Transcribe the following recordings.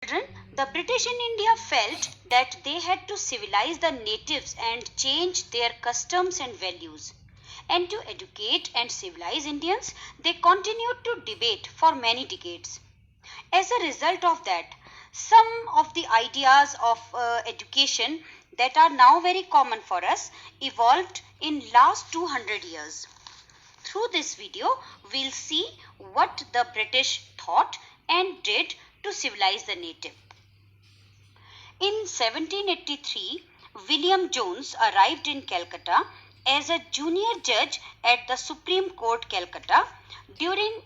Children, the British in India felt that they had to civilize the natives and change their customs and values. And to educate and civilize Indians, they continued to debate for many decades. As a result of that, some of the ideas of education that are now very common for us evolved in last 200 years. Through this video, we'll see what the British thought and did to civilize the native. In 1783, William Jones arrived in Calcutta as a junior judge at the Supreme Court, Calcutta, during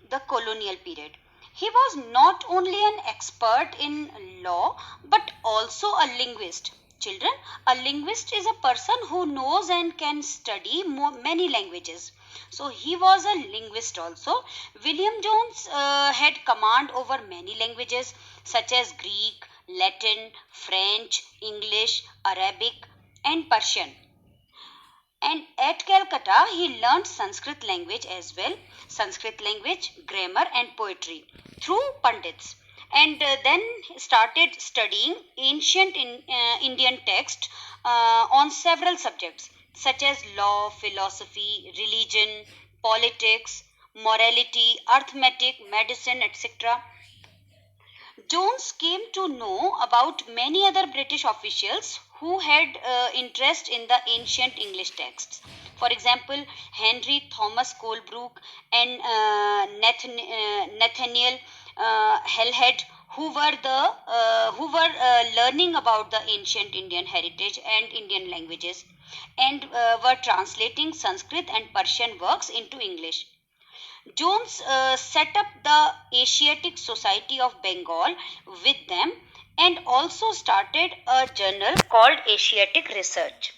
the colonial period. He was not only an expert in law but also a linguist. Children, a linguist is a person who knows and can study many languages. So he was a linguist also. William Jones had command over many languages such as Greek, Latin, French, English, Arabic, and Persian. And at Calcutta, he learned Sanskrit language as well, Sanskrit language, grammar, and poetry through Pandits. And then started studying ancient Indian texts on several subjects such as law, philosophy, religion, politics, morality, arithmetic, medicine, etc. Jones came to know about many other British officials who had interest in the ancient English texts. For example, Henry Thomas Colebrook and Nathaniel Hellhead, who were learning about the ancient Indian heritage and Indian languages, and were translating Sanskrit and Persian works into English. Jones set up the Asiatic Society of Bengal with them and also started a journal called Asiatic Research.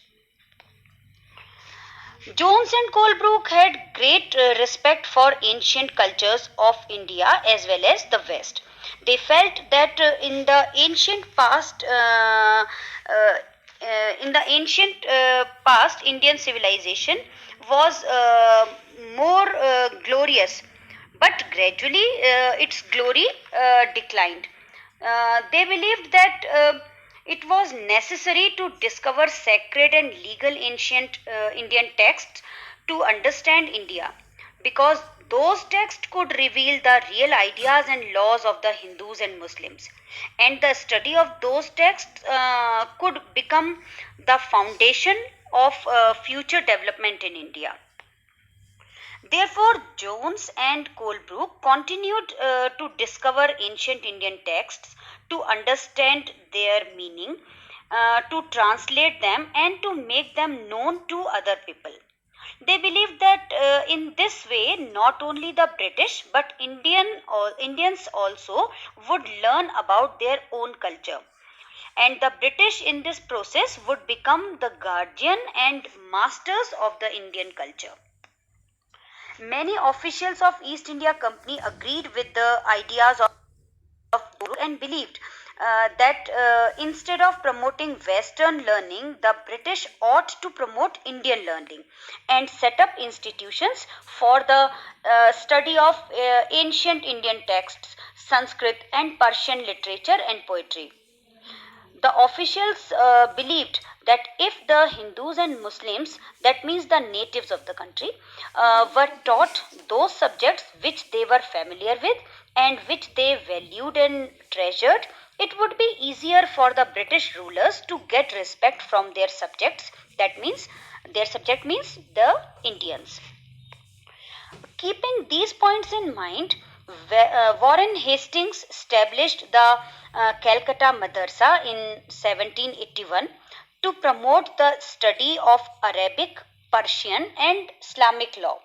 Jones and Colebrook had great respect for ancient cultures of India as well as the West. They felt that in the ancient past, Indian civilization was more glorious, but gradually its glory declined. They believed that it was necessary to discover sacred and legal ancient Indian texts to understand India, because those texts could reveal the real ideas and laws of the Hindus and Muslims, and the study of those texts could become the foundation of future development in India. Therefore, Jones and Colebrook continued to discover ancient Indian texts, to understand their meaning, to translate them, and to make them known to other people. They believed that in this way, not only the British but Indians also would learn about their own culture. And the British in this process would become the guardian and masters of the Indian culture. Many officials of East India Company agreed with the ideas of Guru and believed that instead of promoting Western learning, the British ought to promote Indian learning and set up institutions for the study of ancient Indian texts, Sanskrit and Persian literature and poetry. The officials believed that if the Hindus and Muslims, that means the natives of the country, were taught those subjects which they were familiar with and which they valued and treasured, it would be easier for the British rulers to get respect from their subjects. That means their subject means the Indians. Keeping these points in mind, Warren Hastings established the Calcutta Madrasa in 1781 to promote the study of Arabic, Persian, and Islamic law.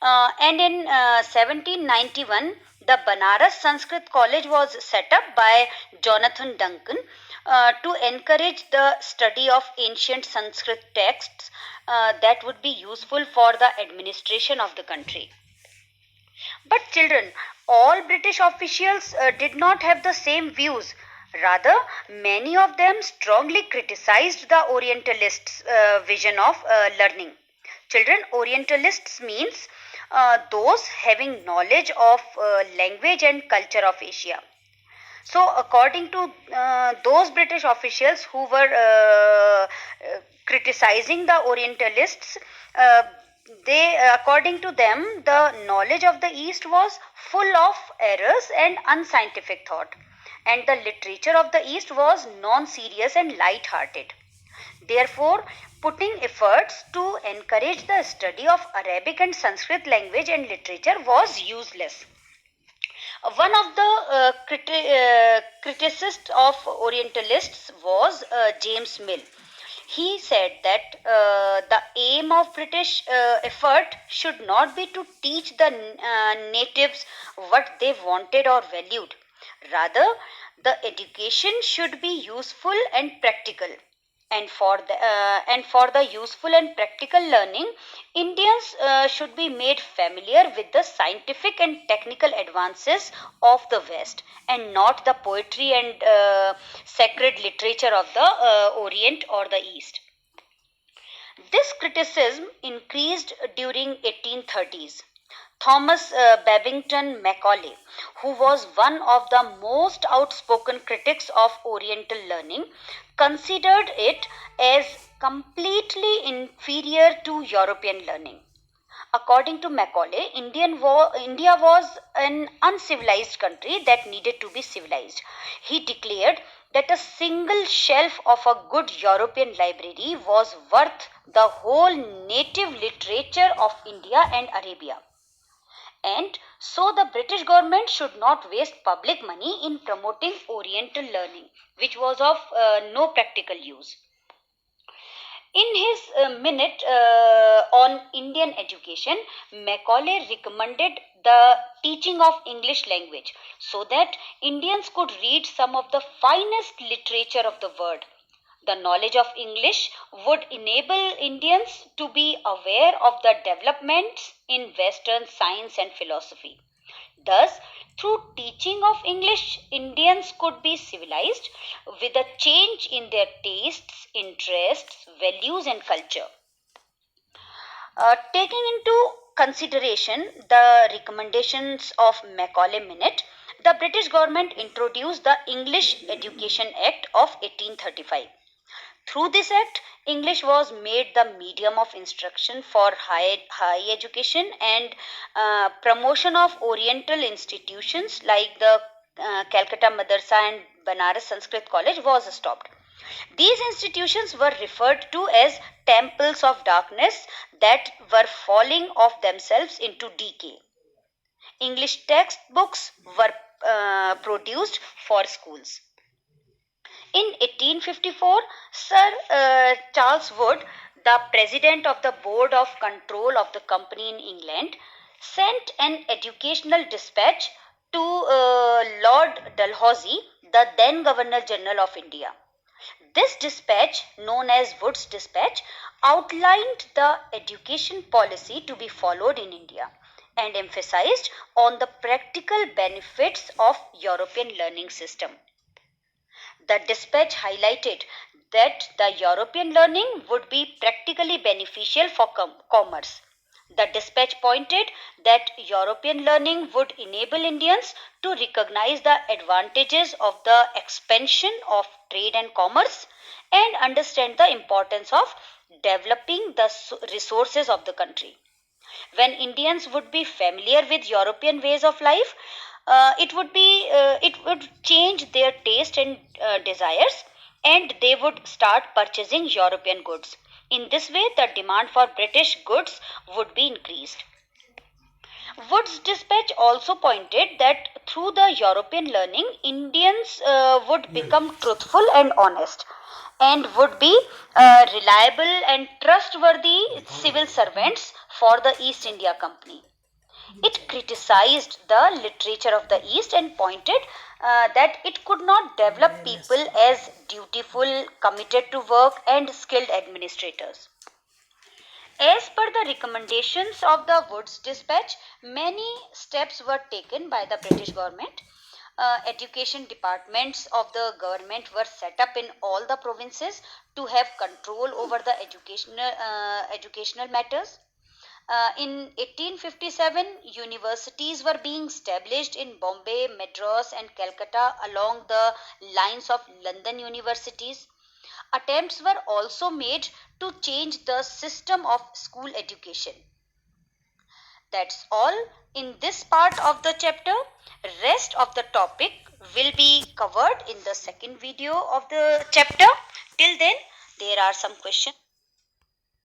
And in 1791, the Banaras Sanskrit College was set up by Jonathan Duncan to encourage the study of ancient Sanskrit texts that would be useful for the administration of the country. But children, all British officials did not have the same views. Rather, many of them strongly criticized the Orientalists' vision of learning. Children, Orientalists means those having knowledge of language and culture of Asia. So, according to those British officials who were criticizing the Orientalists, uh, according to them, the knowledge of the East was full of errors and unscientific thought, and the literature of the East was non-serious and light-hearted. Therefore, putting efforts to encourage the study of Arabic and Sanskrit language and literature was useless. One of the criticists of Orientalists was James Mill. He said that the aim of British effort should not be to teach the natives what they wanted or valued. Rather, the education should be useful and practical, and for the useful and practical learning, Indians should be made familiar with the scientific and technical advances of the West, and not the poetry and sacred literature of the Orient or the East. This criticism increased during 1830s. Thomas Babington Macaulay, who was one of the most outspoken critics of Oriental learning, considered it as completely inferior to European learning. According to Macaulay, India was an uncivilized country that needed to be civilized. He declared that a single shelf of a good European library was worth the whole native literature of India and Arabia. And so the British government should not waste public money in promoting Oriental learning, which was of no practical use. In his minute on Indian education, Macaulay recommended the teaching of English language so that Indians could read some of the finest literature of the world. The knowledge of English would enable Indians to be aware of the developments in Western science and philosophy. Thus, through teaching of English, Indians could be civilized with a change in their tastes, interests, values, and culture. Taking into consideration the recommendations of Macaulay Minute, the British government introduced the English Education Act of 1835. Through this act, English was made the medium of instruction for high education, and promotion of Oriental institutions like the Calcutta Madrasa and Banaras Sanskrit College was stopped. These institutions were referred to as temples of darkness that were falling of themselves into decay. English textbooks were produced for schools. In 1854, Sir Charles Wood, the president of the Board of Control of the company in England, sent an educational dispatch to Lord Dalhousie, the then Governor General of India. This dispatch, known as Wood's Dispatch, outlined the education policy to be followed in India and emphasized on the practical benefits of European learning system. The dispatch highlighted that the European learning would be practically beneficial for commerce. The dispatch pointed that European learning would enable Indians to recognize the advantages of the expansion of trade and commerce and understand the importance of developing the resources of the country. When Indians would be familiar with European ways of life, it would change their taste and desires, and they would start purchasing European goods. In this way, the demand for British goods would be increased. Wood's dispatch also pointed that through the European learning, Indians would become truthful and honest, and would be reliable and trustworthy civil servants for the East India Company. It criticized the literature of the East and pointed that it could not develop people as dutiful, committed to work, and skilled administrators. As per the recommendations of the Woods Dispatch, many steps were taken by the British government. Education departments of the government were set up in all the provinces to have control over the educational matters. In 1857, universities were being established in Bombay, Madras, and Calcutta along the lines of London universities. Attempts were also made to change the system of school education. That's all in this part of the chapter. Rest of the topic will be covered in the second video of the chapter. Till then, there are some questions.